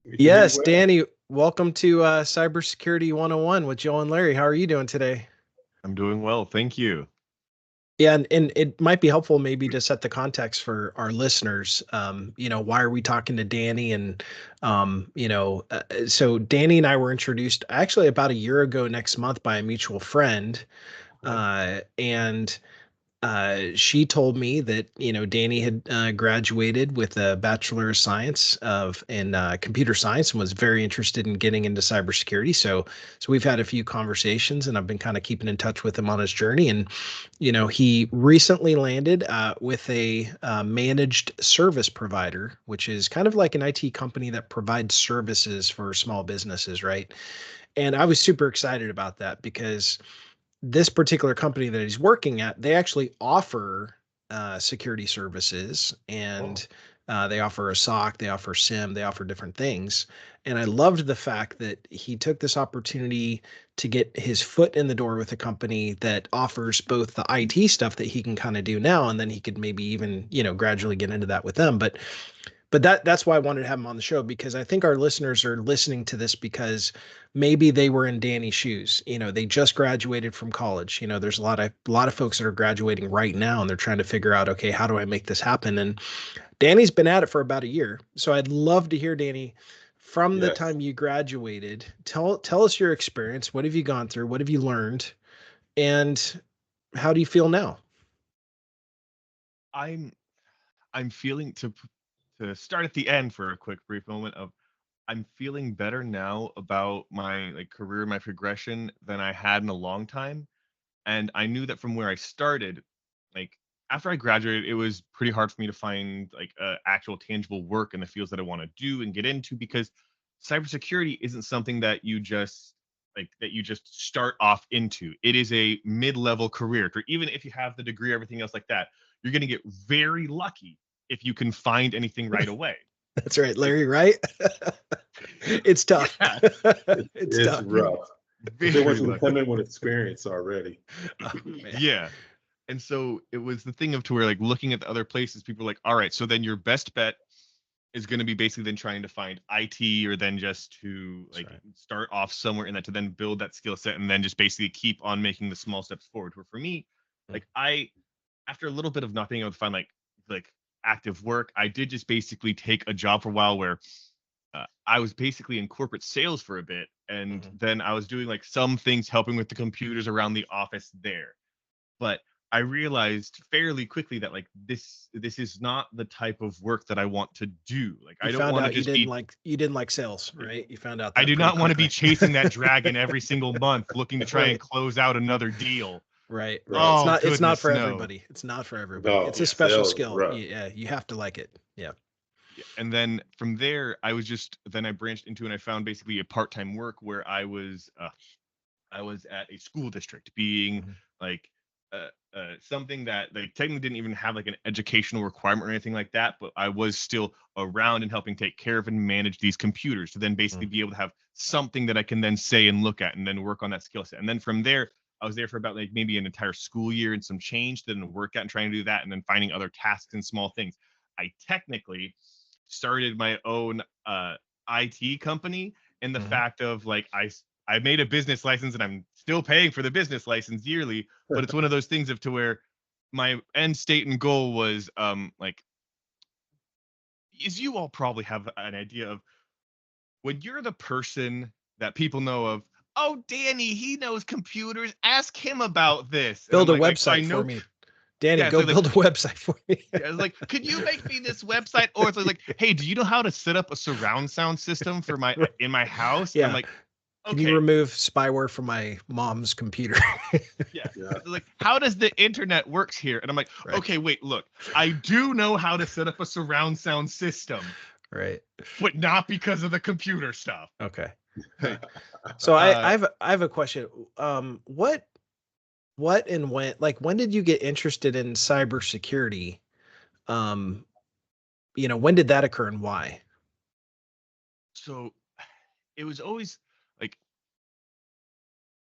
We can hear you Yes, well. Danny, welcome to Cybersecurity 101 with Joe and Larry. How are you doing today? I'm doing well, thank you. Yeah, and it might be helpful maybe to set the context for our listeners. Why are we talking to Danny? So Danny and I were introduced actually about a year ago next month by a mutual friend. Okay. And She told me that Danny had graduated with a Bachelor of Science in computer science and was very interested in getting into cybersecurity. So we've had a few conversations, and I've been kind of keeping in touch with him on his journey. And he recently landed with a managed service provider, which is kind of like an IT company that provides services for small businesses, right? And I was super excited about that because this particular company that he's working at, they actually offer security services, Oh, and they offer a SOC, they offer SIM, they offer different things. And I loved the fact that he took this opportunity to get his foot in the door with a company that offers both the IT stuff that he can kind of do now, and then he could maybe even, gradually get into that with them. But that's why I wanted to have him on the show, because I think our listeners are listening to this because maybe they were in Danny's shoes. They just graduated from college. There's a lot of folks that are graduating right now, and they're trying to figure out, okay, how do I make this happen? And Danny's been at it for about a year. So I'd love to hear, Danny, from the yes. time you graduated, tell us your experience. What have you gone through? What have you learned? And how do you feel now? I'm I'm feeling to start at the end for a quick brief moment of I'm feeling better now about my career, my progression than I had in a long time. And I knew that from where I started, like after I graduated, it was pretty hard for me to find actual tangible work in the fields that I want to do and get into because cybersecurity isn't something that you just start off into. It is a mid-level career. For even if you have the degree, everything else like that, you're going to get very lucky if you can find anything right away. That's right, Like, Larry, right? It's tough. yeah, It's It's tough. rough. But they want very you to come lucky. in with experience already. Oh man. Yeah. And so it was the thing of to where looking at the other places, people were like, all right, so then your best bet is going to be basically then trying to find IT or then just to That's right. start off somewhere in that to then build that skill set and then just basically keep on making the small steps forward. Where for me, Mm. I after a little bit of not being able to find like active work, I did just basically take a job for a while where I was basically in corporate sales for a bit, and Mhm. then I was doing like some things helping with the computers around the office there. But I realized fairly quickly that this is not the type of work that I want to do. Like You I don't found want to out just be you didn't like sales, right? You found out I that do pretty not want to be quickly. chasing that dragon every single month looking to try and Right. close out another deal. Right, right. Right. It's not Goodness for no. everybody. It's not for everybody. No, It's a Yeah. special sales is skill. rough. Yeah, you have to like it. Yeah. Yeah. And then from there I branched into and I found basically a part-time work where I was at a school district being Mhm. like something that like technically didn't even have like an educational requirement or anything like that, but I was still around and helping take care of and manage these computers to then basically Mm. be able to have something that I can then say and look at and then work on that skill set. And then from there, I was there for about like maybe an entire school year and some change, then work out and trying to do that and then finding other tasks and small things. I technically started my own IT company in the Mhm. fact of I made a business license and I'm still paying for the business license yearly, but it's one of those things of to where my end state and goal was as you all probably have an idea of when you're the person that people know of, oh Danny, he knows computers, ask him about this. And I'm Build a like so I website for know me. Danny, yeah, go so like build a website for me. yeah, it's like, could you make me this website? Or it's like, hey, do you know how to set up a surround sound system for my in my house? And I'm Yeah. like, Can you okay, remove spyware from my mom's computer? yeah. Yeah. It's like, how does the internet works here? And I'm like, Right. okay, wait, look, I do know how to set up a surround sound system, Right. but not because of the computer stuff. Okay. Like, So uh, I have a question. What and when did you get interested in cybersecurity? Um, when did that occur and why? so it was always like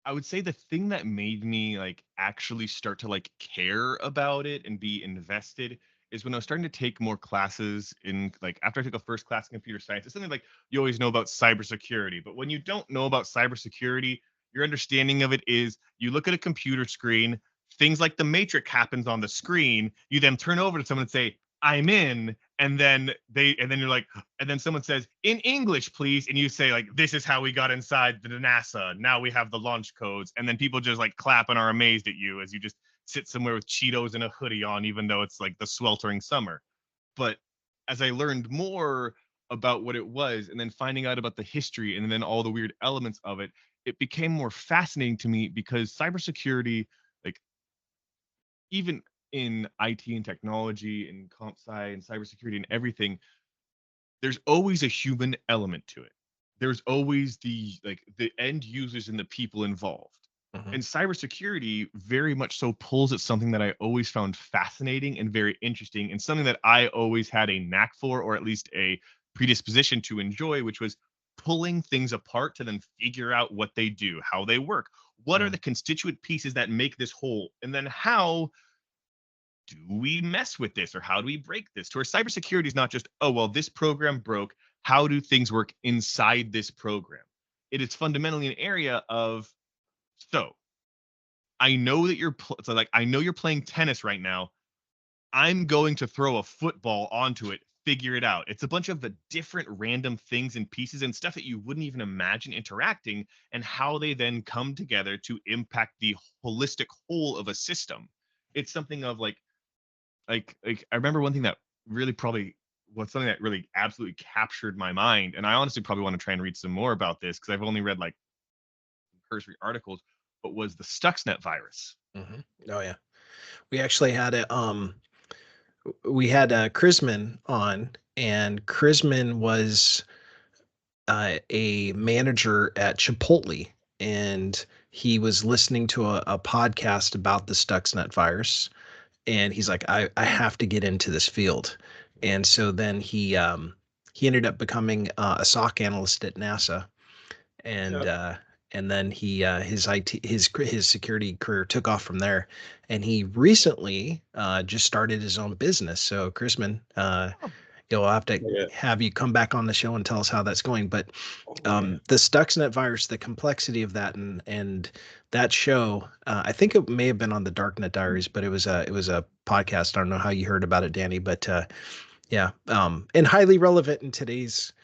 I would say the thing that made me like actually start to like care about it and be invested is when I was starting to take more classes in, like, after I took a first class in computer science, it's something like you always know about cybersecurity. But when you don't know about cybersecurity, your understanding of it is you look at a computer screen, things like the matrix happens on the screen, you then turn over to someone and say, I'm in, and then you're like, and then someone says, in English, please, and you say, like, this is how we got inside the NASA. Now we have the launch codes, and then people just like clap and are amazed at you as you just sit somewhere with Cheetos and a hoodie on, even though it's like the sweltering summer. But as I learned more about what it was, and then finding out about the history and then all the weird elements of it, it became more fascinating to me because cybersecurity, like, even in IT and technology and comp sci and cybersecurity and everything, there's always a human element to it. There's always the end users and the people involved. Mhm. And cybersecurity very much so pulls at something that I always found fascinating and very interesting, and something that I always had a knack for, or at least a predisposition to enjoy, which was pulling things apart to then figure out what they do, how they work, what are Mm. the constituent pieces that make this whole, and then how do we mess with this, or how do we break this? To where cybersecurity is not just, oh, well, this program broke. How do things work inside this program? It is fundamentally an area of, so I know that so like, I know you're playing tennis right now. I'm going to throw a football onto it, figure it out. It's a bunch of the different random things and pieces and stuff that you wouldn't even imagine interacting, and how they then come together to impact the holistic whole of a system. It's something of like I remember one thing that really probably was something that really absolutely captured my mind, and I honestly probably want to try and read some more about this because I've only read like cursory articles, but was the Stuxnet virus. Mhm. Oh yeah. We actually had we had Chrisman on, and Chrisman was a manager at Chipotle, and he was listening to a podcast about the Stuxnet virus, and he's like, I have to get into this field. And so then he ended up becoming a SOC analyst at NASA, and Yep. and then his security career took off from there, and he recently just started his own business. So Chrisman, Oh, you'll have to Yeah. have you come back on the show and tell us how that's going. But Yeah. the Stuxnet virus, the complexity of that, and that show, I think it may have been on the Darknet Diaries, but it was a podcast. I don't know how you heard about it, Danny, but yeah, and highly relevant in today's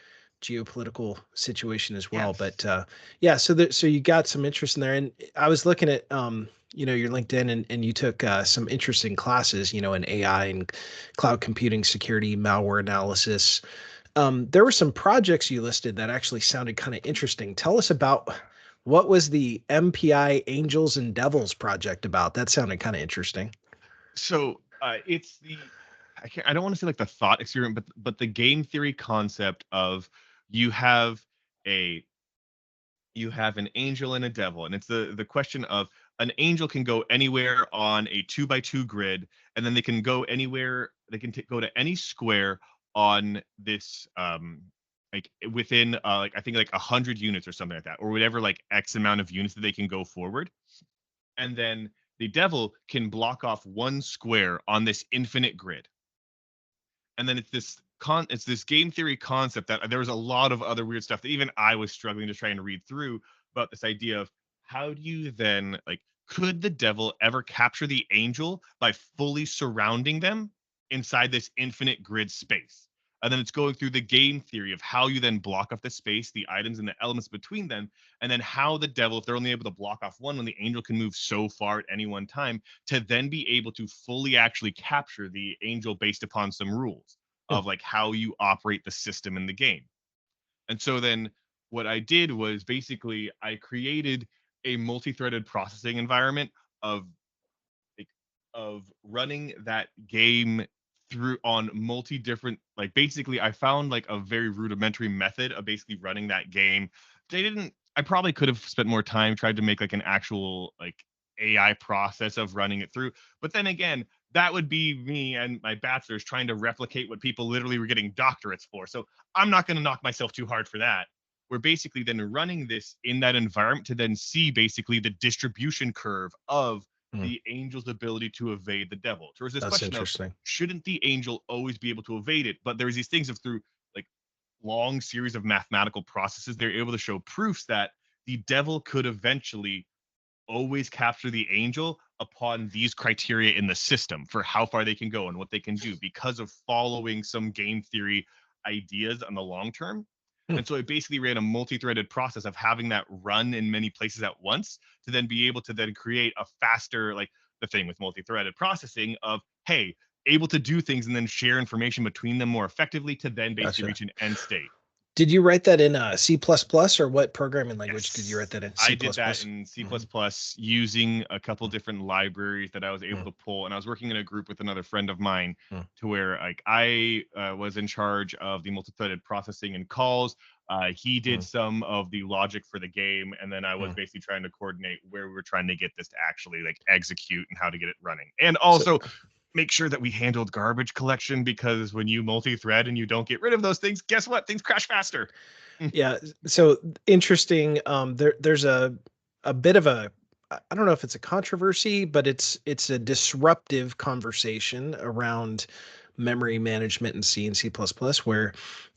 geopolitical situation as well. yes. But yeah, so you got some interest in there, and I was looking at your LinkedIn, and you took some interesting classes, in AI and cloud computing, security, malware analysis. There were some projects you listed that actually sounded kind of interesting. Tell us about what was the MPI Angels and Devils project about. That sounded kind of interesting. So it's the, I don't want to say like the thought experiment, but the game theory concept of you have a you have an angel and a devil, and it's the question of an angel can go anywhere on a 2x2 grid, and then they can go anywhere, they can go to any square on this like within like I think like 100 units or something like that, or whatever, like X amount of units that they can go forward. And then the devil can block off one square on this infinite grid. And then it's this game theory concept that there was a lot of other weird stuff that even I was struggling to try and read through, about this idea of how do you then, like, could the devil ever capture the angel by fully surrounding them inside this infinite grid space? And then it's going through the game theory of how you then block off the space, the items and the elements between them, and then how the devil, if they're only able to block off one, when the angel can move so far at any one time, to then be able to fully actually capture the angel based upon some rules of like how you operate the system in the game. And so then what I did was basically I created a multi-threaded processing environment of like, of running that game through on multi different, like, basically I found like a very rudimentary method of basically running that game. I probably could have spent more time, tried to make like an actual like AI process of running it through. But then again, that would be me and my bachelor's trying to replicate what people literally were getting doctorates for. So I'm not going to knock myself too hard for that. We're basically then running this in that environment to then see basically the distribution curve of the angel's ability to evade the devil. So there's this That's question of, interesting. shouldn't the angel always be able to evade it? But there's these things of through like long series of mathematical processes, they're able to show proofs that the devil could eventually always capture the angel upon these criteria in the system for how far they can go and what they can do because of following some game theory ideas on the long term. And so it basically ran a multi-threaded process of having that run in many places at once to then be able to then create a faster, like the thing with multi-threaded processing of, hey, able to do things and then share information between them more effectively to then basically Gotcha. reach an end state. Did you write that in C++ or what programming language did you write that in? C++? I did that in C++ using a couple different libraries that I was able to pull, and I was working in a group with another friend of mine to where like I was in charge of the multi-threaded processing and calls. He did some of the logic for the game, and then I was basically trying to coordinate where we were trying to get this to actually like execute and how to get it running, and also make sure that we handled garbage collection, because when you multi-thread and you don't get rid of those things, guess what? Things crash faster. Yeah. So interesting. There's a bit of a, I don't know if it's a controversy, but it's a disruptive conversation around memory management in C and C++, where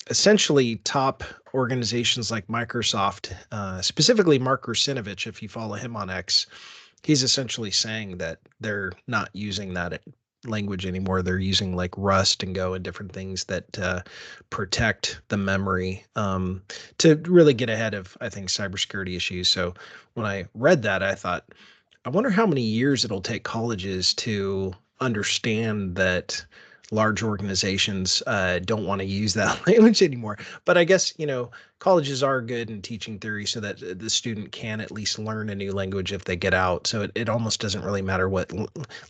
essentially top organizations like Microsoft, specifically Mark Rusinovich, if you follow him on X, he's essentially saying that they're not using that language anymore. They're using like Rust and Go and different things that protect the memory to really get ahead of, I think, cybersecurity issues. So when I read that, I thought, I wonder how many years it'll take colleges to understand that large organizations don't want to use that language anymore. But I guess, colleges are good in teaching theory so that the student can at least learn a new language if they get out. So it almost doesn't really matter what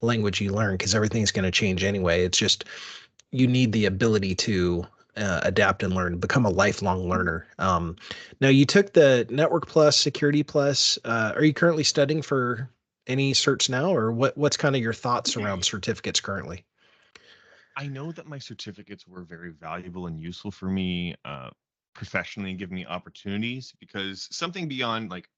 language you learn, because everything's going to change anyway. It's just you need the ability to adapt and learn, become a lifelong learner. Now, you took the Network Plus, Security Plus. Are you currently studying for any certs now, or what's kind of your thoughts around certificates currently? I know that my certificates were very valuable and useful for me professionally, and give me opportunities, because something beyond like,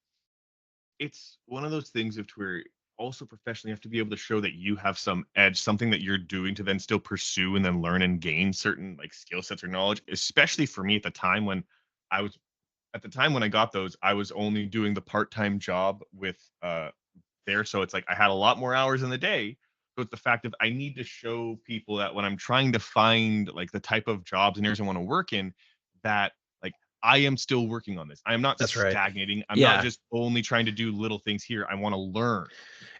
it's one of those things of where also professionally you have to be able to show that you have some edge, something that you're doing to then still pursue and then learn and gain certain like skill sets or knowledge. Especially for me at the time when I was I got those, I was only doing the part-time job with there. So it's like I had a lot more hours in the day. So it's the fact of I need to show people that when I'm trying to find like the type of jobs and areas I want to work in, that like I am still working on this. I am not That's right. stagnating. I'm Yeah. not just only trying to do little things here. I want to learn.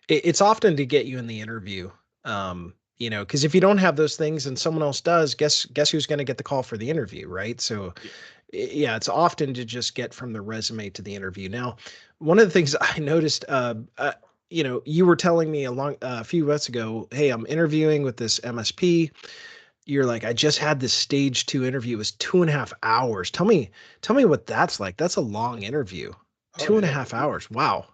It's often to get you in the interview. Because if you don't have those things and someone else does, guess who's going to get the call for the interview, right? So Yeah. yeah, it's often to just get from the resume to the interview. Now, one of the things I noticed, you were telling me a few months ago, hey, I'm interviewing with this MSP. You're like, I just had this stage 2 interview. It was 2.5 hours. Tell me what that's like. That's a long interview. Oh, Two and a yeah. half hours. Wow.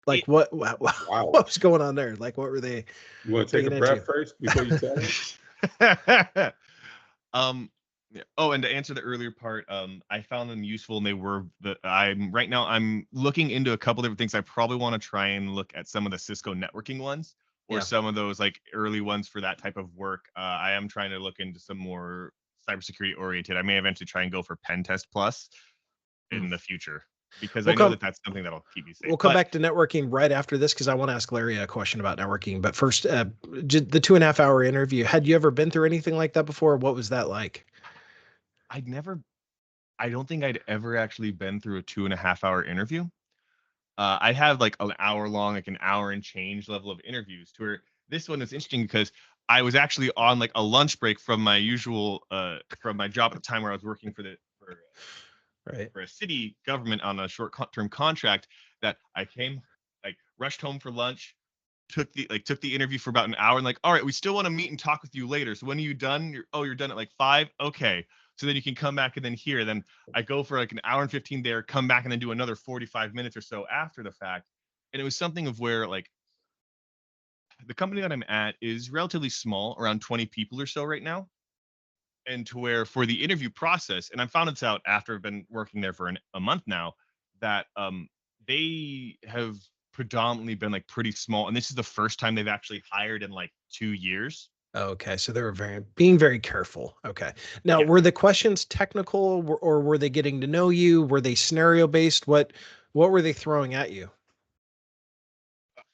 Like It- what Wow. what was going on there? Like what were they You want to take a digging breath into? first before you tell them? Yeah. Oh, and to answer the earlier part, I found them useful, and they were I'm looking into a couple different things. I probably want to try and look at some of the Cisco networking ones, or Yeah. some of those like early ones for that type of work. I am trying to look into some more cybersecurity oriented. I may eventually try and go for Pen Test Plus in the future, because We'll I know come that that's something that'll keep you safe. we'll come But back to networking right after this, because I want to ask Larry a question about networking. But first, the 2.5 hour interview. Had you ever been through anything like that before? What was that like? I don't think I'd ever actually been through a 2.5 hour interview. I have like an hour long, like an hour and change level of interviews, to where this one is interesting because I was actually on like a lunch break from my usual from my job at the time, where I was working Right. for a city government on a short-term contract, that I came, like rushed home for lunch, took the interview for about an hour, and like, all right, we still want to meet and talk with you later. So when are you done? You're done at like 5. Okay. So then you can come back and then here. Then I go for like an hour and 15 there, come back and then do another 45 minutes or so after the fact. And it was something of where like the company that I'm at is relatively small, around 20 people or so right now. And to where for the interview process, and I found this out after I've been working there for a month now, that they have predominantly been like pretty small, and this is the first time they've actually hired in like 2 years. Okay, so they were being very careful. Okay. Now, Yeah. were the questions technical or were they getting to know you? Were they scenario based? What were they throwing at you?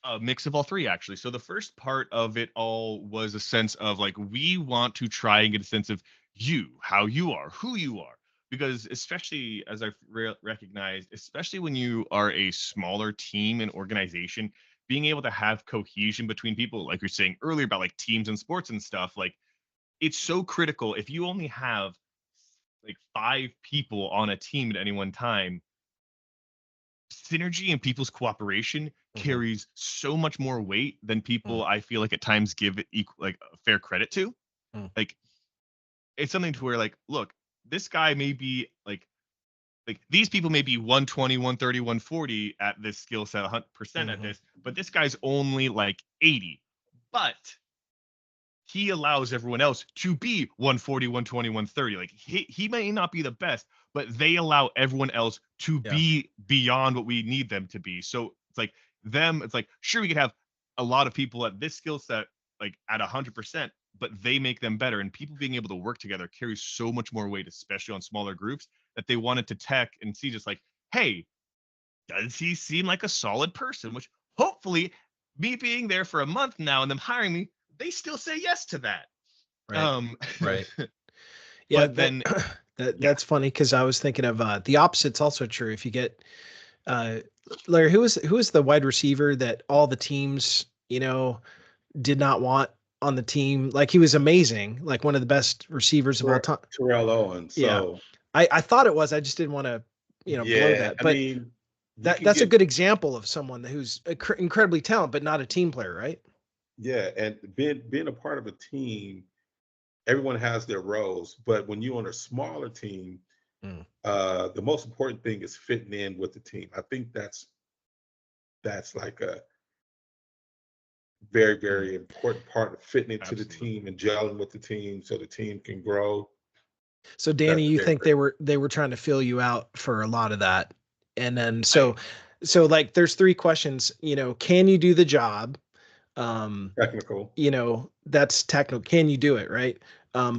A mix of all three, actually. So the first part of it all was a sense of like, we want to try and get a sense of you, how you are, who you are. Because especially as I've recognized, especially when you are a smaller team and organization, being able to have cohesion between people, like you're saying earlier about like teams and sports and stuff, like it's so critical. If you only have like 5 people on a team at any one time, synergy and people's cooperation Mhm. carries so much more weight than people Mm. I feel like at times give it equal, like fair credit to. Mm. Like it's something to where like, look, this guy may be like these people may be 120, 130, 140 at this skill set, 100% at Mhm. this, but this guy's only like 80. But he allows everyone else to be 140, 120, 130. Like he may not be the best, but they allow everyone else to Yeah. be beyond what we need them to be. So it's like them, it's like, sure, we could have a lot of people at this skill set, like at 100%, but they make them better. And people being able to work together carries so much more weight, especially on smaller groups, that they wanted to tech and see just like, hey, does he seem like a solid person? Which hopefully, me being there for a month now and them hiring me, they still say yes to that. Right. Um, Right. Yeah, but then, yeah, that's funny because I was thinking of the opposite's also true. If you get uh Larry, who was the wide receiver that all the teams, did not want on the team? Like he was amazing, like one of the best receivers of all time. Terrell Owens. Yeah. So I thought it was. I just didn't want to, blow yeah, that. I But mean, you can that's a get good example of someone who's incredibly talented, but not a team player, right? yeah, and being a part of a team, everyone has their roles, but when you're on a smaller team, Mm. the most important thing is fitting in with the team. I think that's like a very, Mm. very important part of fitting into the absolutely. team and gelling with the team so the team can grow. So Danny, That's you very, think very they were trying to fill you out for a lot of that. And then I so like there's three questions, can you do the job? Um, technical. that's technical. Can you do it, right?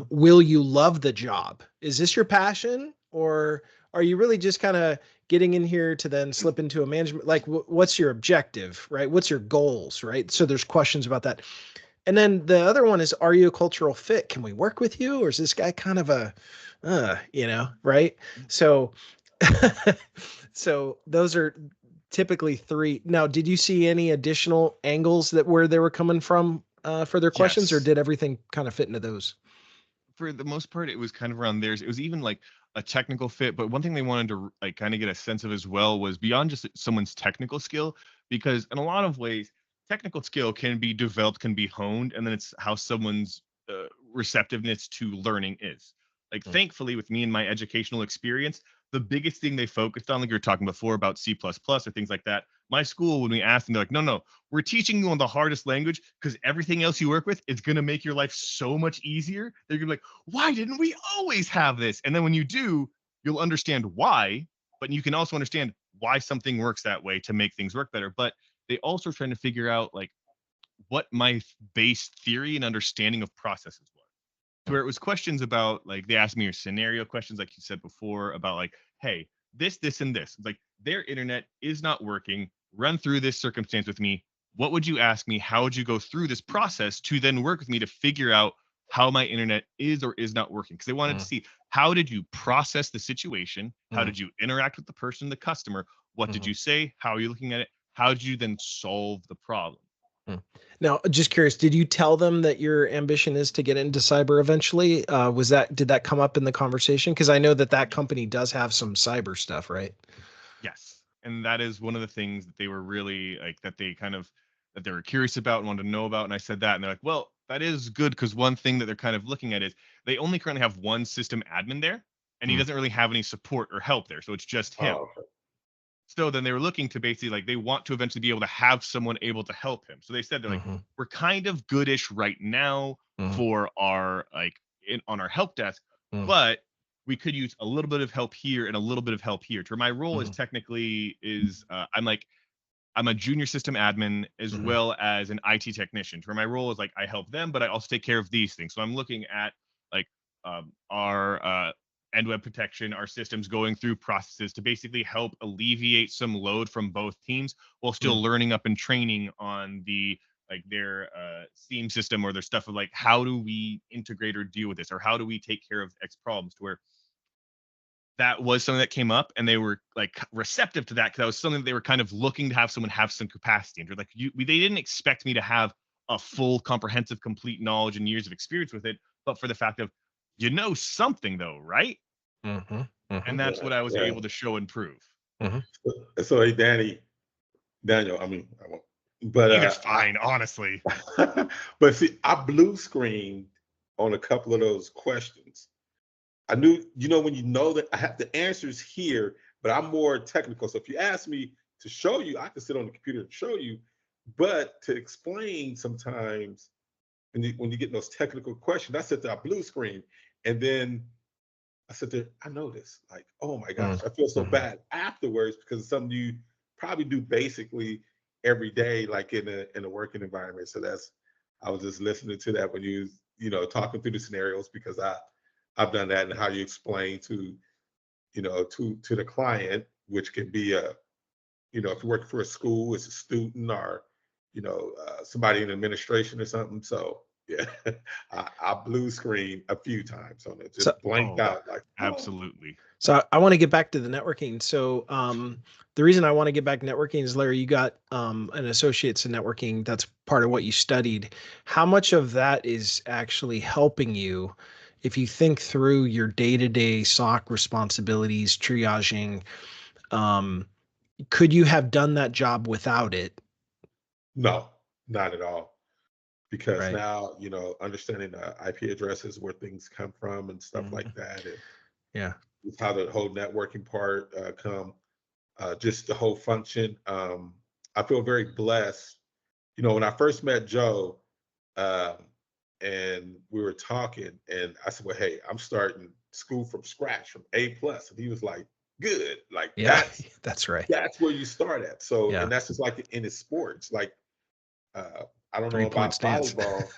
Will you love the job? Is this your passion, or are you really just kind of getting in here to then slip into a management? Like, what's your objective, right? What's your goals, right? So there's questions about that. And then the other one is, are you a cultural fit? Can we work with you, or is this guy kind of a, right? So, so those are typically three. Now, did you see any additional angles that where they were coming from for their questions, or yes, did everything kind of fit into those? for the most part, it was kind of around theirs. It was even like a technical fit, but one thing they wanted to like kind of get a sense of as well was beyond just someone's technical skill, because in a lot of ways, technical skill can be developed, can be honed, and then it's how someone's receptiveness to learning is. Like, Mm. thankfully, with me and my educational experience, the biggest thing they focused on, like you were talking before about C++ or things like that. My school, when we asked them, they're like, no, we're teaching you on the hardest language because everything else you work with is going to make your life so much easier. They're going to be like, why didn't we always have this? And then when you do, you'll understand why, but you can also understand why something works that way to make things work better. But they also are trying to figure out like what my base theory and understanding of processes was. To where it was questions about like they asked me your scenario questions, like you said before, about like, hey, this, and this. It's like their internet is not working. Run through this circumstance with me. What would you ask me? How would you go through this process to then work with me to figure out how my internet is or is not working? Because they wanted to Mm. see how did you process the situation? How Mm. did you interact with the person, the customer? What did Mhm. you say? How are you looking at it? How did you then solve the problem? Mm. Now, just curious, did you tell them that your ambition is to get into cyber eventually? Did that come up in the conversation? Because I know that company does have some cyber stuff, right? Yes. And that is one of the things that they were really like that they kind of that they were curious about and wanted to know about. And I said that, and they're like, well, that is good because one thing that they're kind of looking at is they only currently have one system admin there, and he Mm. doesn't really have any support or help there. So it's just him. Oh, So then they were looking to basically like they want to eventually be able to have someone able to help him. So they said they're like, Mhm. we're kind of goodish right now Mhm. for our like on our help desk, Mm. but we could use a little bit of help here and a little bit of help here. To where my role is Mhm. technically is I'm like I'm a junior system admin as Mhm. well as an IT technician, where my role is like I help them, but I also take care of these things. So I'm looking at like our end web protection, our systems going through processes to basically help alleviate some load from both teams while still learning up and training on the like their Steam system or their stuff of like how do we integrate or deal with this, or how do we take care of X problems, to where that was something that came up and they were like receptive to that, because that was something that they were kind of looking to have someone have some capacity. And they're like, they didn't expect me to have a full, comprehensive, complete knowledge and years of experience with it, but for the fact of, you know, something though, right? Mhm. And Mhm. that's what I was Yeah. able to show and prove. Mhm. So hey, Daniel, I mean, I won't, but Either's fine, honestly. but see, I blue screened on a couple of those questions. I knew, when you know that I have the answers here, but I'm more technical. So if you ask me to show you, I can sit on the computer and show you. But to explain sometimes when you get those technical questions, I sit there, I blue screen, and then I sit there, I know this. Like, oh my gosh, I feel so Mhm. bad afterwards because it's something you probably do basically every day, like in a working environment. So I was just listening to that when talking through the scenarios, because I've done that, and how you explain to to the client, which can be if you're working for a school, it's a student, or somebody in administration or something. So yeah, I blue screen a few times on it, So, just blanked Oh, out like, oh. absolutely. so I want to get back to the networking. So, the reason I want to get back to networking is, Larry, you got an associate's in networking. That's part of what you studied. How much of that is actually helping you if you think through your day-to-day SOC responsibilities, triaging? Um, could you have done that job without it? No, not at all. Because Right. now, understanding the IP addresses, where things come from and stuff Mhm. like that, and Yeah. how the whole networking part come, just the whole function. I feel very blessed. When I first met Joe, um, and we were talking, and I said, "Well, hey, I'm starting school from scratch, from A plus," and he was like, "Good, like Yeah. that's That's right. that's where you start at." So, Yeah. and that's just like in his sports, like I don't know 3-point about stance. volleyball,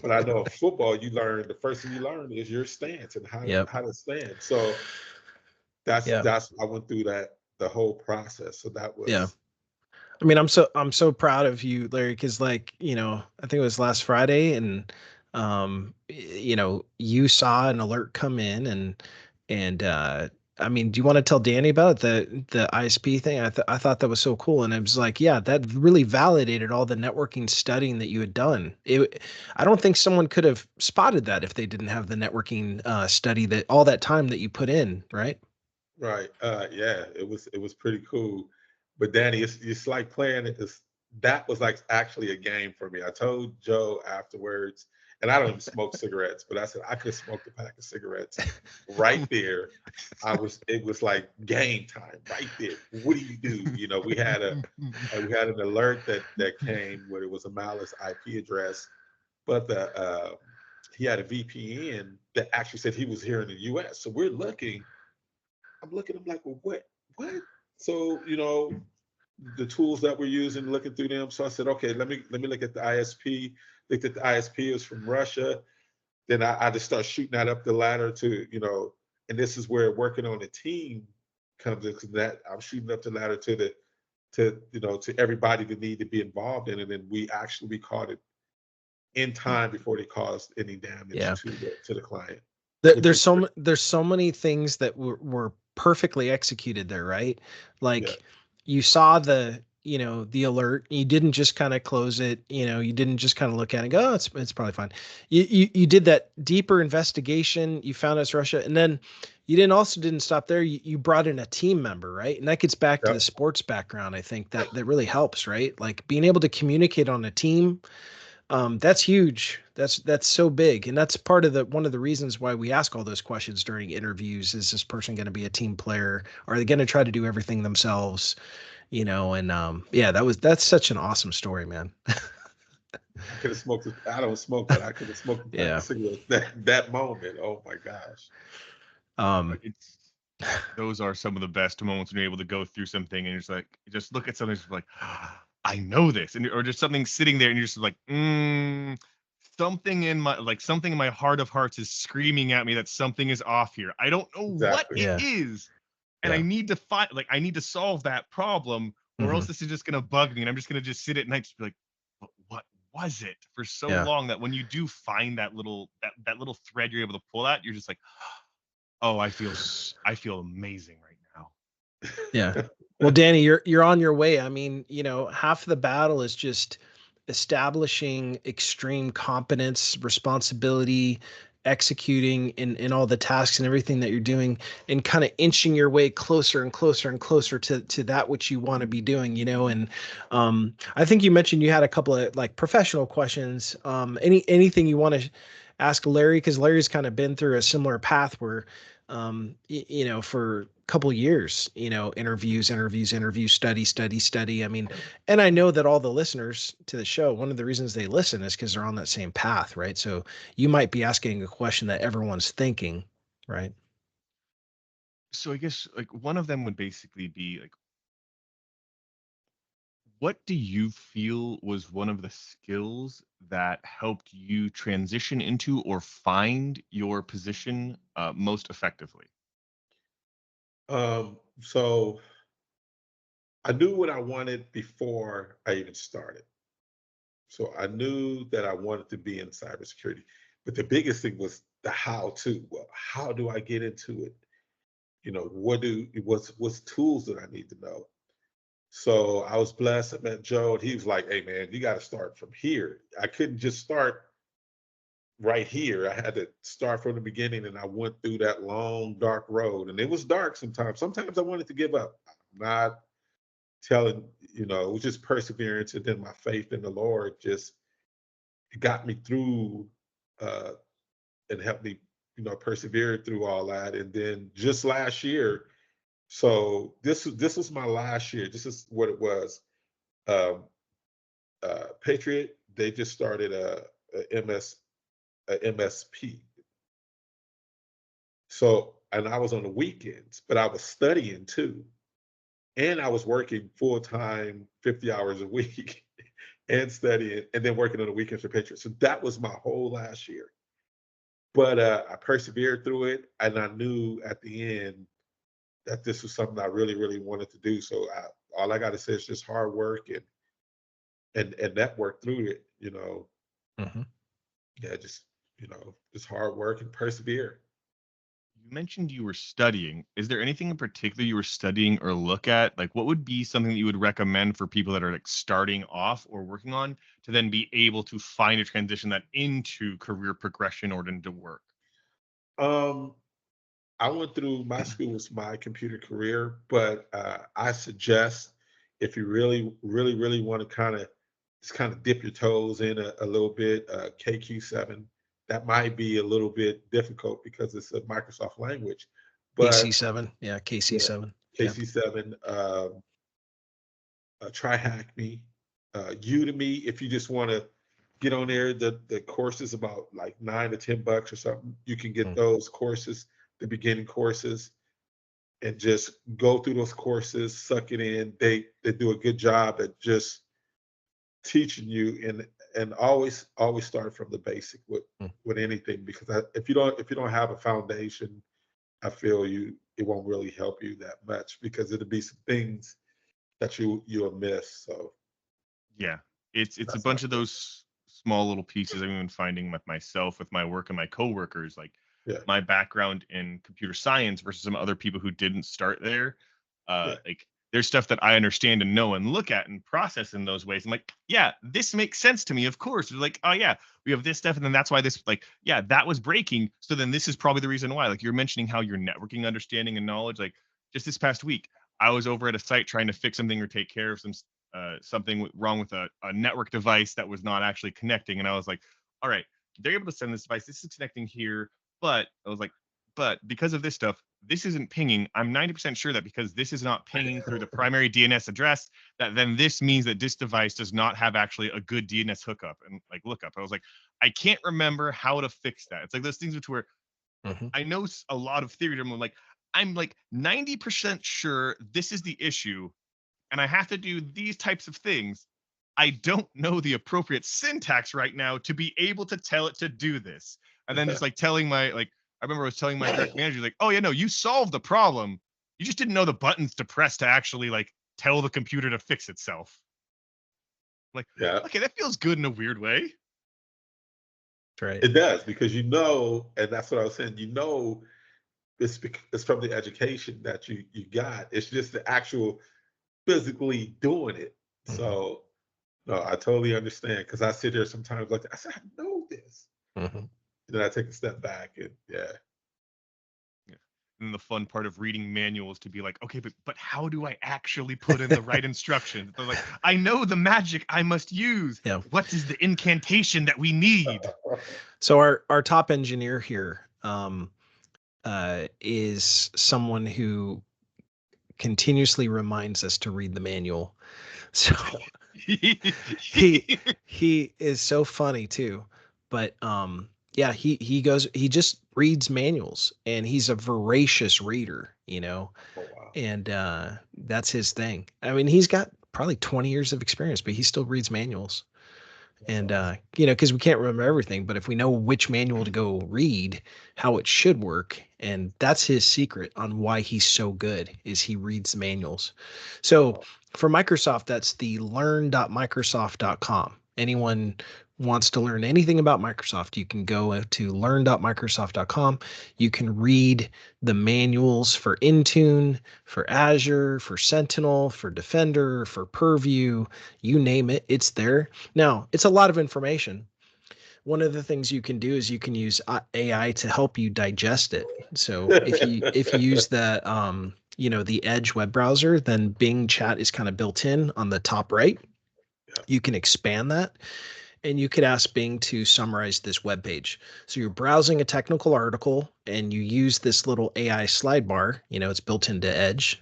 but I know in football, the first thing you learn is your stance and Yep. how to stand. So that's Yeah. I went through the whole process. So that Yeah. was I mean, I'm so proud of you, Larry, because I think it was last Friday, and you saw an alert come in, and I mean, do you want to tell Danny about it, the ISP thing? I thought that was so cool, and I was like, yeah, that really validated all the networking studying that you had done. I don't think someone could have spotted that if they didn't have the networking study, that all that time that you put in, right? right. Yeah, it was pretty cool. But Danny, it's like playing it. That was like actually a game for me. I told Joe afterwards, and I don't even smoke cigarettes, but I said I could smoke a pack of cigarettes right there. It was like game time right there. What do you do? We had an alert that came where it was a malice IP address, but he had a VPN that actually said he was here in the US. So I'm looking, I'm like, well, what? So, the tools that we're using, looking through them. So I said, okay, let me look at the ISP. Looked at the ISP, is from Russia. Then I just start shooting that up the ladder to, and this is where working on a team comes in, 'cause that I'm shooting up the ladder to everybody that need to be involved in it. And we caught it in time before they caused any damage Yeah. to the client, There, which was great. there's so many things that were perfectly executed there, right? Yeah. Like, you saw the alert. You didn't just kind of close it. You didn't just kind of look at it and go, oh, it's probably fine. You did that deeper investigation. You found it's Russia, and then you didn't stop there. You brought in a team member, right? And that gets back to the Yep. sports background. I think that really helps, right? Like, being able to communicate on a team, that's huge. That's so big, and that's part of one of the reasons why we ask all those questions during interviews. Is this person going to be a team player? Are they going to try to do everything themselves? And yeah, that's such an awesome story, man. I could have smoked. I don't smoke, but I could have smoked a pack Yeah. of cigarettes that moment. Oh my gosh. Um, It's those are some of the best moments when you're able to go through something and you're just like, just look at something, just like, I know this, and or just something sitting there, and you're just like, something in my heart of hearts is screaming at me that something is off here. I don't know what Exactly. it Yeah. is, and Yeah. I need to solve that problem, or else this is just gonna bug me, and I'm just gonna just sit at night, just be like, what was it for so Yeah. long that when you do find that little thread you're able to pull at, you're just like, oh, I feel amazing right now. Yeah. Well, Danny, you're on your way. I mean, half the battle is just establishing extreme competence, responsibility, executing in all the tasks and everything that you're doing, and kind of inching your way closer and closer and closer to that which you want to be doing, and I think you mentioned you had a couple of like professional questions. Anything you want to ask Larry, because Larry's kind of been through a similar path where for a couple years, interviews, study. I mean, and I know that all the listeners to the show, one of the reasons they listen is because they're on that same path, right? So you might be asking a question that everyone's thinking, right? So I guess like one of them would basically be like, what do you feel was one of the skills that helped you transition into or find your position most effectively? So I knew what I wanted before I even started. So I knew that I wanted to be in cybersecurity, but the biggest thing was the how to. Well, how do I get into it? What's tools that I need to know? So I was blessed. I met Joe, and he was like, "Hey, man, you got to start from here." I couldn't just start right here. I had to start from the beginning, and I went through that long, dark road, and it was dark sometimes. Sometimes I wanted to give up. I'm not telling, it was just perseverance, and then my faith in the Lord just got me through uh, and helped me, persevere through all that. And then just last year, so this was my last year. This is what it was. Um, Patriot, they just started a MSP. So, and I was on the weekends, but I was studying too. And I was working full time, 50 hours a week and studying and then working on the weekends for Patriot. So that was my whole last year. But I persevered through it. And I knew at the end that this was something I really, really wanted to do. So all I got to say is just hard work and network through it. Mhm. Yeah, just hard work and persevere. You mentioned you were studying. Is there anything in particular you were studying or look at? Like, what would be something that you would recommend for people that are like starting off or working on to then be able to find a transition that into career progression or into work? Um, I went through my school was my computer career, but I suggest if you really, really, really want to kind of dip your toes in a little bit, KQ7. That might be a little bit difficult because it's a Microsoft language, but KC7. Yeah. yeah, KC7. Yeah. KC7, TryHackMe, Udemy. If you just want to get on there, the course is about like $9 to $10 or something. You can get Mm. those courses, the beginning courses, and just go through those courses, suck it in. They do a good job at just teaching you and always start from the basic Mm. with anything because if you don't have a foundation, I feel it won't really help you that much because it'll be some things that you'll miss. So Yeah, it's a that's my bunch of tip. those small little pieces I'm even finding with myself, with my work and my coworkers. Like Yeah, my background in computer science versus some other people who didn't start there. yeah, Like there's stuff that I understand and know and look at and process in those ways. I'm like, yeah, this makes sense to me. Of course. They're like, oh yeah, we have this stuff, and then that's why this like, yeah, that was breaking. So then this is probably the reason why. Like you're mentioning how your networking understanding and knowledge, like just this past week, I was over at a site trying to fix something or take care of something wrong with a network device that was not actually connecting. And I was like, all right, they're able to send this device. This is connecting here. But I was like, but because of this stuff, this isn't pinging. I'm 90% sure that because this is not pinging through the primary DNS address, that then this means that this device does not have actually a good DNS hookup and like lookup. I was like, I can't remember how to fix that. It's like those things which were Mhm. I know a lot of theory. I'm like, I'm like 90% sure this is the issue, and I have to do these types of things. I don't know the appropriate syntax right now to be able to tell it to do this. And then just like telling my, like, I remember I was telling my direct manager, like, oh yeah, no, you solved the problem. You just didn't know the buttons to press to actually like tell the computer to fix itself. Like, Yeah, okay, that feels good in a weird way. Right. it does, because you know, and that's what I was saying. You know, it's from the education that you got. It's just the actual physically doing it. So no, I totally understand, because I sit there sometimes like I said, I know this. Mm-hmm. Then I take a step back and yeah. Yeah. And the fun part of reading manuals to be like, okay, but how do I actually put in the right instructions? They're like, I know the magic I must use. Yeah. What is the incantation that we need? So our top engineer here is someone who continuously reminds us to read the manual. So he is so funny too. But yeah, he just reads manuals, and he's a voracious reader, you know. Oh wow. And that's his thing. I mean, he's got probably 20 years of experience, but he still reads manuals. And you know, because we can't remember everything, but if we know which manual to go read, how it should work, and that's his secret on why he's so good, is he reads manuals. So for Microsoft, that's the learn.microsoft.com. Anyone wants to learn anything about Microsoft, you can go to learn.microsoft.com. You can read the manuals for Intune, for Azure, for Sentinel, for Defender, for Purview, you name it, it's there. Now, it's a lot of information. One of the things you can do is you can use AI to help you digest it. So if you use the you know, the Edge web browser, then Bing Chat is kind of built in on the top right. Yeah. You can expand that, and you could ask Bing to summarize this web page. So you're browsing a technical article, and you use this little AI slide bar. You know, it's built into Edge.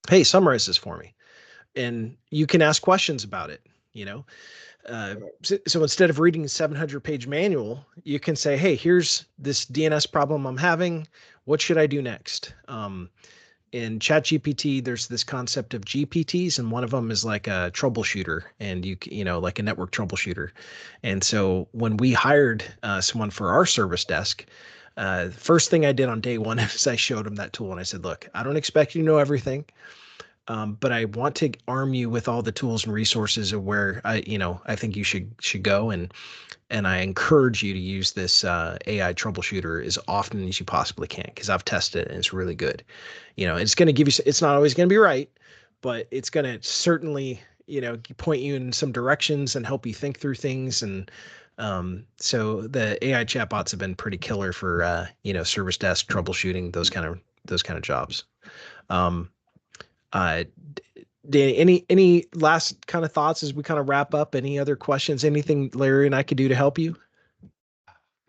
Hey, summarize this for me, and you can ask questions about it. You know, so instead of reading a 700-page manual, you can say, hey, here's this DNS problem I'm having. What should I do next? In ChatGPT, there's this concept of GPTs, and one of them is like a troubleshooter, and you know, like a network troubleshooter. And so when we hired someone for our service desk, first thing I did on day one is I showed him that tool, and I said, look, I don't expect you to know everything. But I want to arm you with all the tools and resources of where I think you should go, and I encourage you to use this AI troubleshooter as often as you possibly can, because I've tested it and it's really good. You know, it's going to give you. It's not always going to be right, but it's going to certainly, you know, point you in some directions and help you think through things. And so the AI chatbots have been pretty killer for you know, service desk troubleshooting, those kind of jobs. Um, uh, Danny, any last kind of thoughts as we kind of wrap up? Any other questions? Anything Larry and I could do to help you?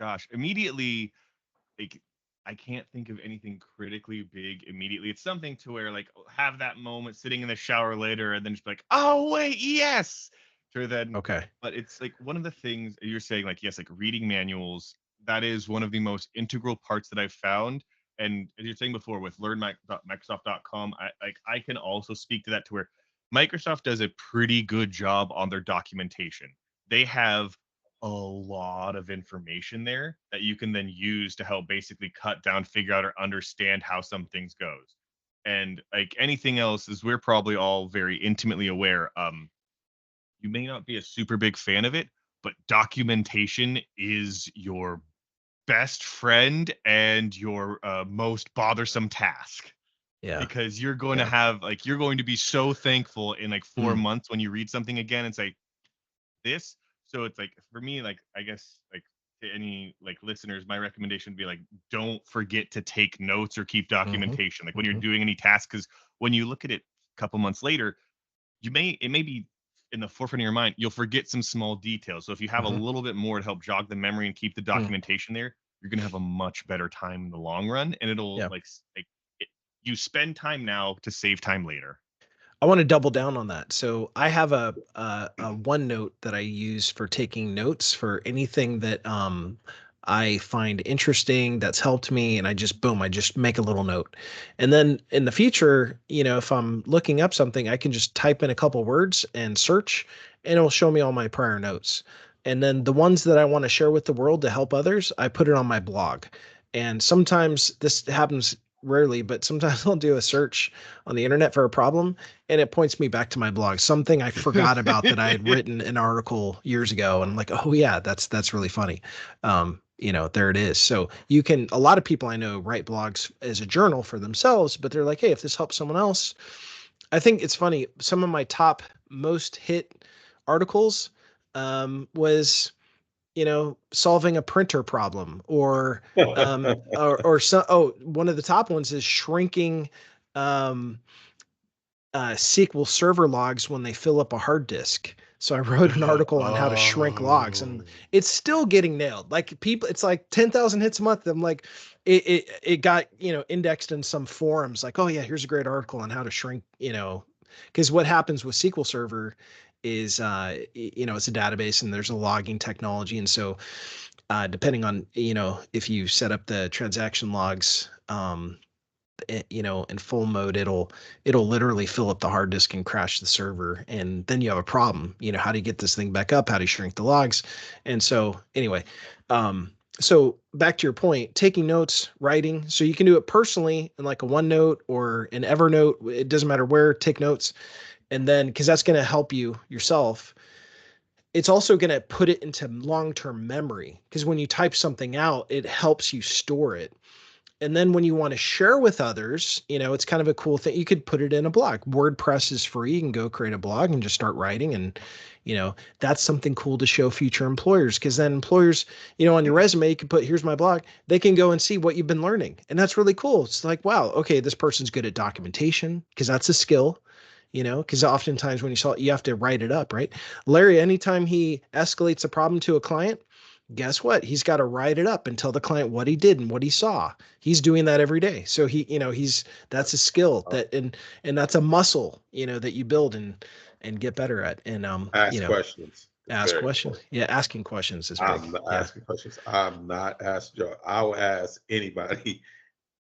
Gosh, immediately, like, I can't think of anything critically big immediately. It's something to where like have that moment sitting in the shower later and then just be like, oh wait, yes. To then, Okay. but it's like one of the things you're saying, like, yes, like reading manuals, that is one of the most integral parts that I've found. And as you're saying before with learn.microsoft.com, I can also speak to that, to where Microsoft does a pretty good job on their documentation. They have a lot of information there that you can then use to help basically cut down, figure out, or understand how some things goes. And like anything else, as we're probably all very intimately aware, you may not be a super big fan of it, but documentation is your best friend and your most bothersome task, Yeah. because you're going to Yeah. have, like, you're going to be so thankful in like 4 months Mm. when you read something again and say this. So it's like, for me, like, I guess, like, to any like listeners, my recommendation would be like, don't forget to take notes or keep Mm-hmm. documentation, like when you're Mm-hmm. doing any task, because when you look at it a couple months later, it may be in the forefront of your mind, you'll forget some small details. So if you have a Mm-hmm. little bit more to help jog the memory and keep the Mm. documentation there, you're going to have a much better time in the long run, and it'll Yeah. like it, you spend time now to save time later. I want to double down on that. So I have a OneNote that I use for taking notes for anything that I find interesting that's helped me, and I just boom, I just make a little note. And then in the future, if I'm looking up something, I can just type in a couple words and search, and it'll show me all my prior notes. And then the ones that I want to share with the world to help others, I put it on my blog. And sometimes this happens rarely, but sometimes I'll do a search on the internet for a problem, and it points me back to my blog, something I forgot about that I had written an article years ago. And I'm like, oh yeah, that's really funny. There it is. So a lot of people I know write blogs as a journal for themselves, but they're like, hey, if this helps someone else. I think it's funny. Some of my top most hit articles was solving a printer problem, one of the top ones is shrinking SQL Server logs when they fill up a hard disk. So I wrote an article on how to shrink logs, and it's still getting nailed. Like people, it's like 10,000 hits a month. I'm like, it got, indexed in some forums like, oh yeah, here's a great article on how to shrink, because what happens with SQL Server is, it's a database and there's a logging technology. And so depending on, if you set up the transaction logs, in full mode, it'll literally fill up the hard disk and crash the server, and then you have a problem. How do you get this thing back up? How do you shrink the logs? And so anyway, so back to your point, taking notes, writing. So you can do it personally in like a OneNote or an Evernote. It doesn't matter where. Take notes, and then because that's going to help you yourself. It's also going to put it into long-term memory, because when you type something out, it helps you store it. And then when you want to share with others, it's kind of a cool thing. You could put it in a blog. WordPress is free. You can go create a blog and just start writing. And, that's something cool to show future employers, because then employers, on your resume, you can put, here's my blog. They can go and see what you've been learning. And that's really cool. It's like, wow, okay, this person's good at documentation, because that's a skill, because oftentimes when you have to write it up, right? Larry, anytime he escalates a problem to a client, guess what? He's got to write it up and tell the client what he did and what he saw. He's doing that every day. So that's a skill and that's a muscle, that you build and get better at. And Ask questions. Ask questions. Important. Yeah, asking questions is big. I'm not asking questions. I'm not asking Joe. I will ask anybody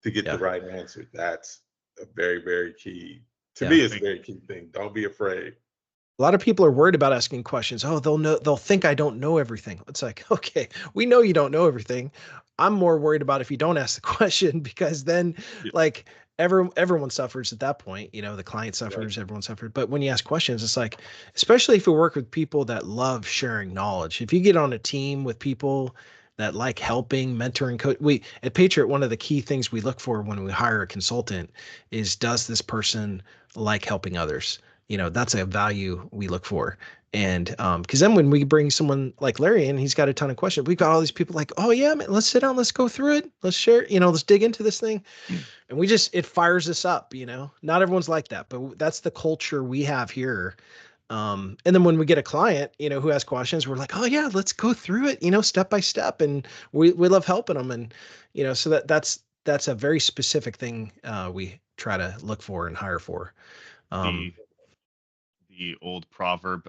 to get the right answer. That's a very, very key. To me, it's a very key thing. Don't be afraid. A lot of people are worried about asking questions. Oh, they'll think I don't know everything. It's like, okay, we know you don't know everything. I'm more worried about if you don't ask the question, because then like everyone suffers at that point. The client suffers, everyone suffers. But when you ask questions, it's like, especially if you work with people that love sharing knowledge, if you get on a team with people that like helping, mentoring, at Patriot, one of the key things we look for when we hire a consultant is, does this person like helping others? That's a value we look for. And because then when we bring someone like Larry in, he's got a ton of questions. We've got all these people like, oh yeah, man, let's sit down, let's go through it, let's share, let's dig into this thing. And it fires us up. Not everyone's like that, but that's the culture we have here. And then when we get a client, who has questions, we're like, oh yeah, let's go through it, step by step. And we love helping them. And, so that's a very specific thing we try to look for and hire for. The old proverb,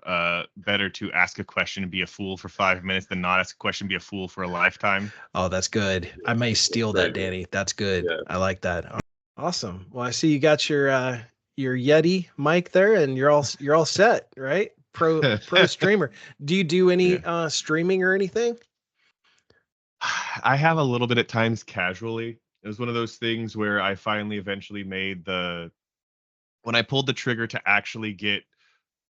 better to ask a question and be a fool for 5 minutes than not ask a question and be a fool for a lifetime. Oh, that's good. I may steal that, Danny. That's good. Yeah. I like that. Awesome. Well, I see you got your Yeti mic there, and you're all set, right? Pro streamer. Do you do any streaming or anything? I have a little bit at times casually. It was one of those things where I finally eventually made when I pulled the trigger to actually get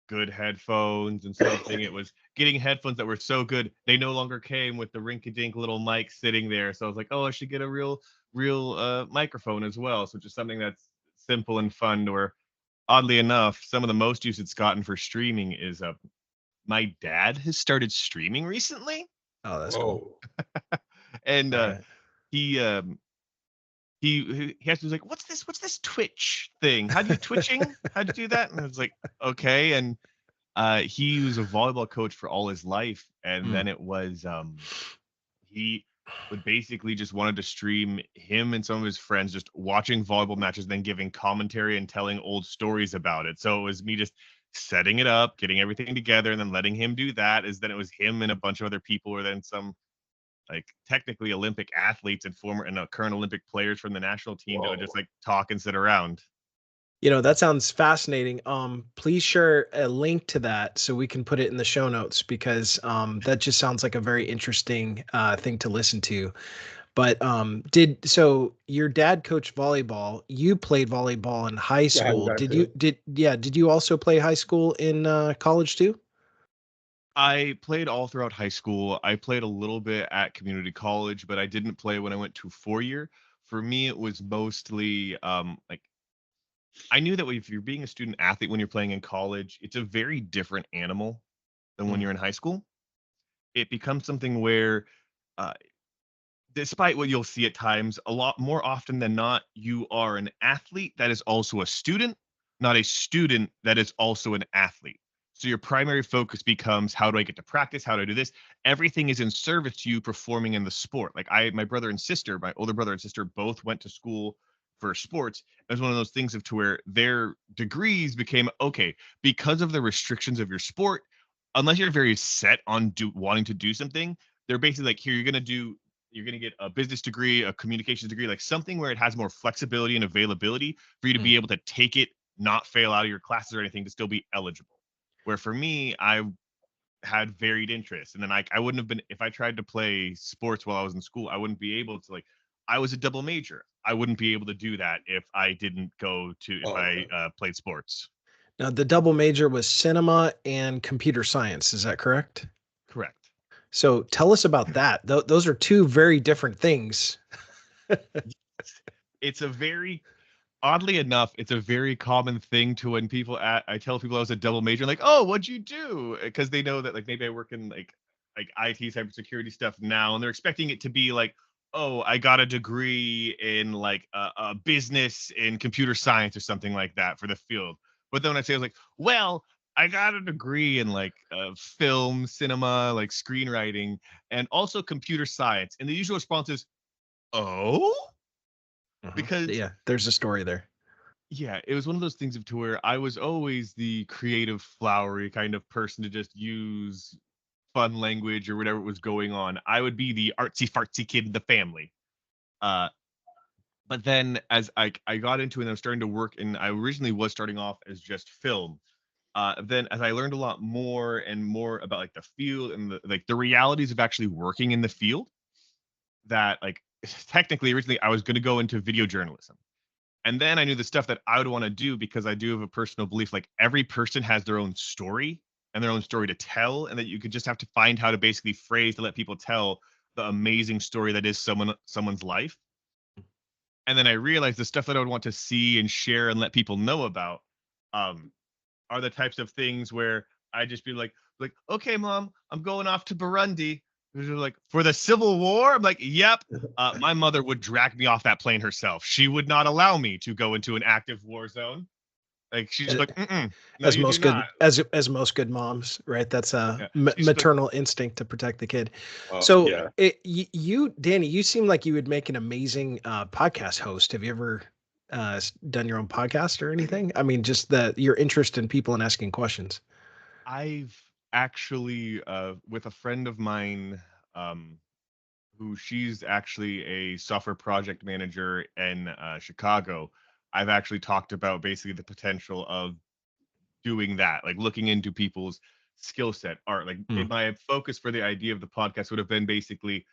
good headphones and something, it was getting headphones that were so good they no longer came with the rinky-dink little mic sitting there. So I was like, oh, I should get a real microphone as well. So just something that's simple and fun. Or oddly enough, some of the most use it's gotten for streaming is my dad has started streaming recently. Oh, that's cool. And he has to be like, what's this Twitch thing? How do you twitching? How'd you do that? And I was like, okay. And he was a volleyball coach for all his life. And then it was he would basically just wanted to stream him and some of his friends just watching volleyball matches, then giving commentary and telling old stories about it. So it was me just setting it up, getting everything together, and then letting him do that. Then it was him and a bunch of other people, or then some like technically Olympic athletes and former and current Olympic players from the national team that would just like talk and sit around. That sounds fascinating. Please share a link to that so we can put it in the show notes, because that just sounds like a very interesting thing to listen to. But so your dad coached volleyball, you played volleyball in high Yeah, school. exactly. Did you also play high school in college too? I played all throughout high school. I played a little bit at community college, but I didn't play when I went to 4 year. For me, it was mostly like I knew that if you're being a student athlete when you're playing in college, it's a very different animal than when Mm. you're in high school. It becomes something where, uh, despite what you'll see at times, a lot more often than not, you are an athlete that is also a student, not a student that is also an athlete. So your primary focus becomes, how do I get to practice? How do I do this? Everything is in service to you performing in the sport. Like my brother and sister, my older brother and sister, both went to school for sports. It was one of those things of to where their degrees became okay because of the restrictions of your sport. Unless you're very set on wanting to do something, they're basically like, here, you're going to get a business degree, a communications degree, like something where it has more flexibility and availability for you to be able to take it, not fail out of your classes or anything, to still be eligible. Where for me, I had varied interests. And then I wouldn't have been, if I tried to play sports while I was in school, I wouldn't be able to, like, I was a double major. I wouldn't be able to do that if I didn't if Oh, I okay. played sports. Now, the double major was cinema and computer science. Is that correct? Correct. So tell us about that. Those are two very different things. It's a very oddly enough, it's a very common thing to when I tell people I was a double major, like, oh, what'd you do? Because they know that like maybe I work in like IT cybersecurity stuff now, and they're expecting it to be like, oh, I got a degree in like a business in computer science or something like that for the field. But then when I say, I was like, well, I got a degree in like film, cinema, like screenwriting, and also computer science. And the usual response is, oh, because Yeah, there's a story there. yeah, it was one of those things of to where I was always the creative, flowery kind of person to just use fun language or whatever was going on. I would be the artsy fartsy kid in the family. Uh, but then as I got into it and I was starting to work, and I originally was starting off as just film. Then as I learned a lot more and more about like the field and the realities of actually working in the field, that like technically originally I was going to go into video journalism. And then I knew the stuff that I would want to do, because I do have a personal belief like every person has their own story and their own story to tell, and that you could just have to find how to basically phrase to let people tell the amazing story that is someone's life. And then I realized the stuff that I would want to see and share and let people know about um, are the types of things where I just be like, okay, mom, I'm going off to Burundi. They're like, for the Civil War? I'm like, yep. My mother would drag me off that plane herself. She would not allow me to go into an active war zone. Like she's just Uh, like, mm-mm, no, As you do most not. good as most good moms, right? That's a Yeah. She's just like, maternal instinct to protect the kid. Oh, So, yeah. Danny, you seem like you would make an amazing podcast host. Have you ever done your own podcast or anything? I mean, just your interest in people and asking questions. I've actually with a friend of mine, um, who she's actually a software project manager in Chicago. I've actually talked about basically the potential of doing that, like looking into people's skill set, art. Like Mm, my focus for the idea of the podcast would have been basically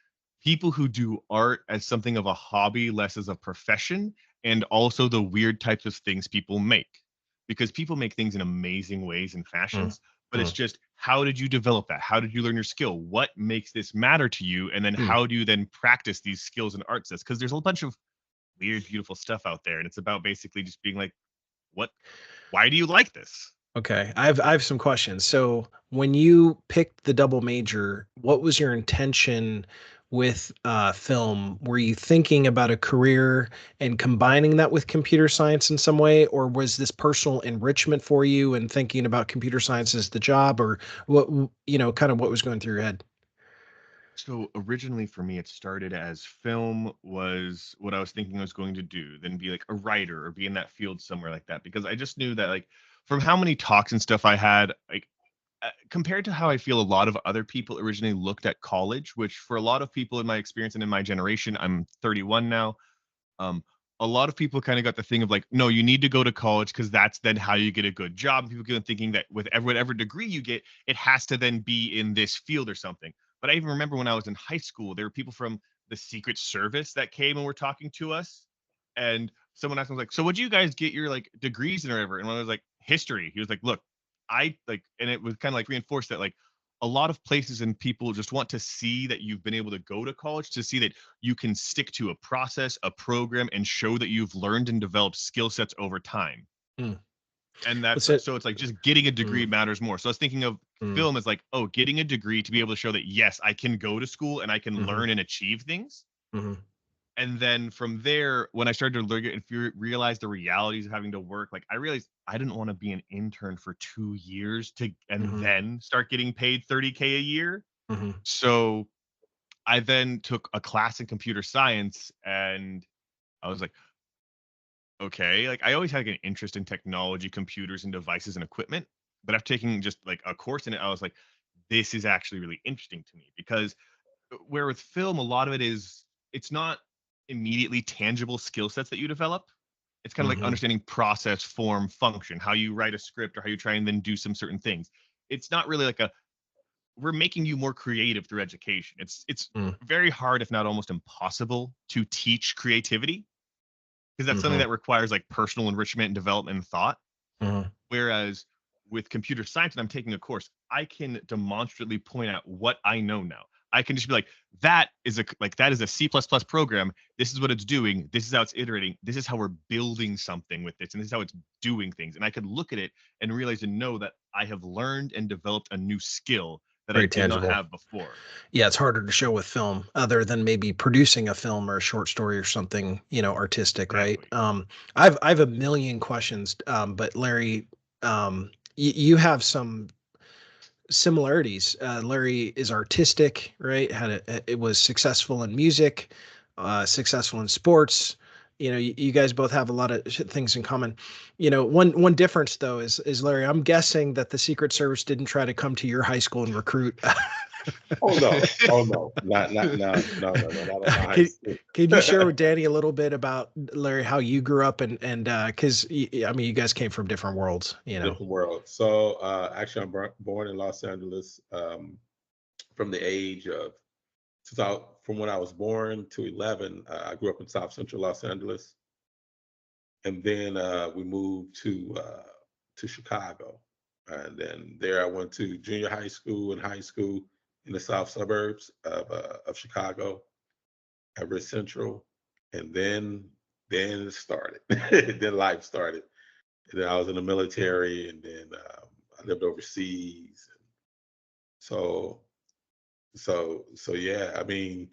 people who do art as something of a hobby, less as a profession, and also the weird types of things people make. Because people make things in amazing ways and mm, fashions, but it's mm, just, how did you develop that? How did you learn your skill? What makes this matter to you? And then mm. how do you then practice these skills and art sets? Because there's a bunch of weird, beautiful stuff out there. And it's about basically just being like, what, why do you like this? Okay, I have some questions. So, when you picked the double major, what was your intention with film? Were you thinking about a career and combining that with computer science in some way, or was this personal enrichment for you and thinking about computer science as the job, or what, kind of what was going through your head? So originally for me, it started as film was what I was thinking I was going to do, then be like a writer or be in that field somewhere like that. Because I just knew that like from how many talks and stuff I had, like compared to how I feel a lot of other people originally looked at college, which for a lot of people in my experience and in my generation, I'm 31 now. Um, a lot of people kind of got the thing of like, no, you need to go to college because that's then how you get a good job. People get thinking that with whatever degree you get, it has to then be in this field or something. But I even remember when I was in high school, there were people from the Secret Service that came and were talking to us. And someone asked me like, so would you guys get your like degrees and whatever? And when I was like, history, he was like, look, I like, and it was kind of like reinforced that like a lot of places and people just want to see that you've been able to go to college, to see that you can stick to a process, a program, and show that you've learned and developed skill sets over time. Mm. And that's What's it? so it's like just getting a degree Mm. matters more. So I was thinking of film as like, oh, getting a degree to be able to show that yes, I can go to school and I can learn and achieve things. And then from there, when I started to learn and realize the realities of having to work, like I realized I didn't want to be an intern for 2 years and then start getting paid $30K a year. So I then took a class in computer science, and I was like, okay, like I always had like an interest in technology, computers and devices and equipment. But after taking just like a course in it, I was like, this is actually really interesting to me, because where with film, a lot of it is, it's not immediately tangible skill sets that you develop. It's kind of like understanding process, form, function, how you write a script or how you try and then do some certain things. It's not really like we're making you more creative through education. It's very hard, if not almost impossible, to teach creativity, because that's something that requires like personal enrichment and development and thought. Whereas with computer science, and I'm taking a course, I can demonstrably point out what I know now. I can just be like, that is a C++ program. This is what it's doing. This is how it's iterating. This is how we're building something with this. And this is how it's doing things. And I could look at it and realize and know that I have learned and developed a new skill that I did not have before. Yeah, it's harder to show with film, other than maybe producing a film or a short story or something, artistic, right? I've a million questions, but Larry, you have some similarities. Larry is artistic, right? It was successful in music, successful in sports. You guys both have a lot of things in common. One difference though is Larry, I'm guessing that the Secret Service didn't try to come to your high school and recruit. Oh no, not no. Can you share with Danny a little bit about, Larry, how you grew up and because I mean you guys came from different worlds, Different worlds. So actually, I'm born in Los Angeles. From the age of from when I was born to 11, I grew up in South Central Los Angeles, and then we moved to Chicago, and then there I went to junior high school and high school in the south suburbs of Chicago, Everett Central, and then it started. Then life started. And then I was in the military, and then I lived overseas. So yeah. I mean,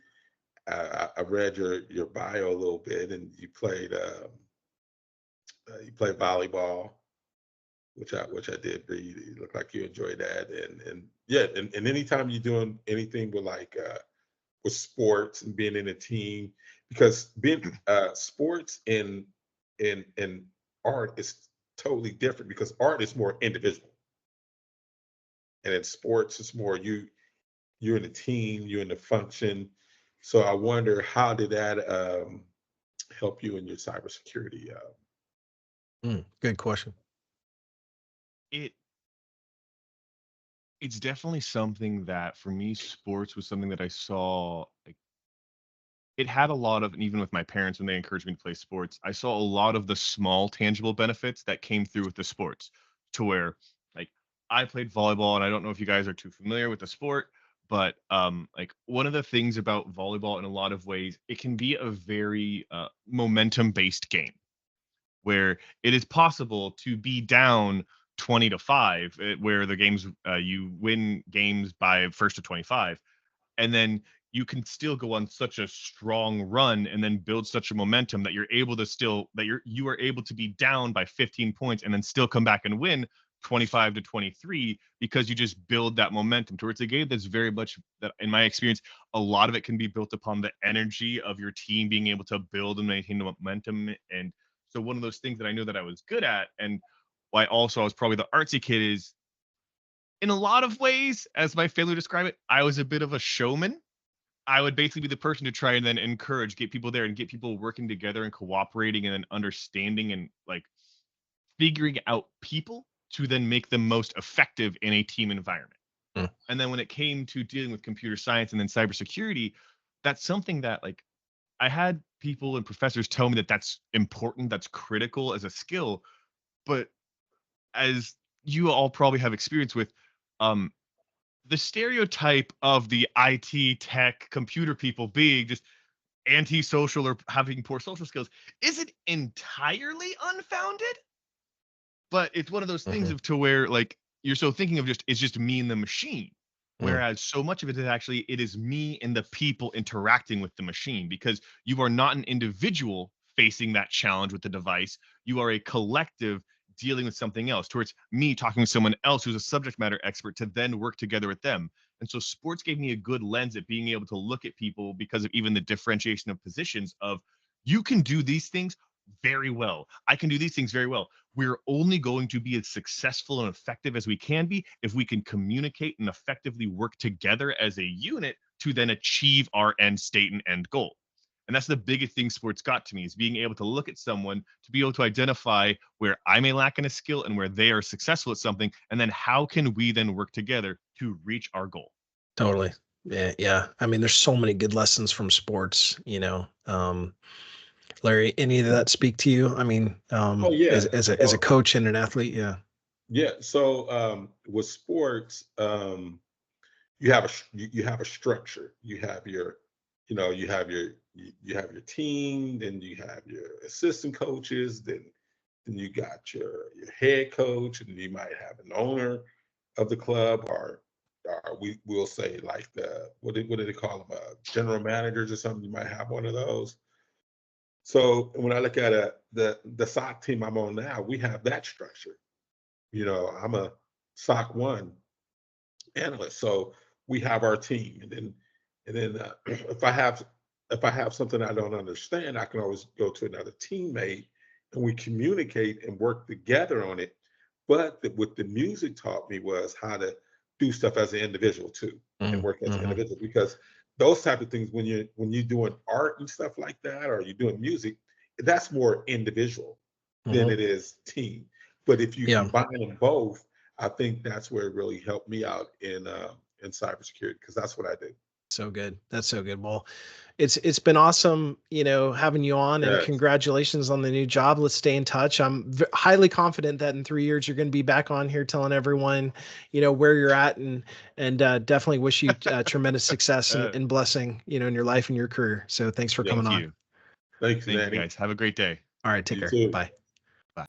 I read your bio a little bit, and you played volleyball, which I did read. You look like you enjoyed that, and yeah, and anytime you're doing anything with like with sports and being in a team, because being sports in art is totally different, because art is more individual, and in sports it's more you're in a team, you're in the function. So I wonder, how did that help you in your cybersecurity? Good question. It's definitely something that for me, sports was something that I saw like it had a lot of, and even with my parents when they encouraged me to play sports, I saw a lot of the small tangible benefits that came through with the sports, to where like I played volleyball, and I don't know if you guys are too familiar with the sport, but like one of the things about volleyball in a lot of ways, it can be a very momentum based game, where it is possible to be down 20-5, where the games you win games by first to 25, and then you can still go on such a strong run and then build such a momentum that you're able to still that you are able to be down by 15 points and then still come back and win 25-23, because you just build that momentum towards a game that's very much, that in my experience, a lot of it can be built upon the energy of your team being able to build and maintain the momentum. And so one of those things that I know that I was good at, and why also I was probably the artsy kid, is in a lot of ways, as my family would describe it, I was a bit of a showman. I would basically be the person to try and then encourage, get people there and get people working together and cooperating and then understanding and like figuring out people to then make them most effective in a team environment. Mm. And then when it came to dealing with computer science and then cybersecurity, that's something that like I had people and professors tell me that that's important, that's critical as a skill. But as you all probably have experience with, the stereotype of the IT tech computer people being just antisocial or having poor social skills isn't entirely unfounded, but it's one of those things of to where like you're so thinking of just it's just me and the machine, whereas so much of it is actually it is me and the people interacting with the machine, because you are not an individual facing that challenge with the device, you are a collective dealing with something else, towards me talking with someone else who's a subject matter expert to then work together with them. And so sports gave me a good lens at being able to look at people because of even the differentiation of positions of you can do these things very well. I can do these things very well. We're only going to be as successful and effective as we can be if we can communicate and effectively work together as a unit to then achieve our end state and end goal. And that's the biggest thing sports got to me, is being able to look at someone to be able to identify where I may lack in a skill and where they are successful at something. And then how can we then work together to reach our goal? Totally. Yeah. Yeah. I mean, there's so many good lessons from sports, Larry, any of that speak to you? I mean, Oh yeah. as a coach and an athlete. Yeah. Yeah. So with sports, you have a structure. You have your, you have your team, then you have your assistant coaches, then you got your head coach, and you might have an owner of the club, or we will say like the what do they call them, general managers or something. You might have one of those. So when I look at the SOC team I'm on now, we have that structure. I'm a SOC 1 analyst, so we have our team, and then if I have something I don't understand, I can always go to another teammate, and we communicate and work together on it. But what the music taught me was how to do stuff as an individual too, and work as an individual, because those type of things, when you're doing art and stuff like that, or you're doing music, that's more individual than it is team. But if you combine them both, I think that's where it really helped me out in cybersecurity, because that's what I did. So good. That's so good. Well, it's been awesome, having you on, and Yes. congratulations on the new job. Let's stay in touch. I'm highly confident that in 3 years you're going to be back on here telling everyone, where you're at, and definitely wish you tremendous success and blessing, in your life and your career. So thanks for coming on. Thanks, Thank Danny. you guys. Have a great day. All right, take You care. too. Bye. Bye.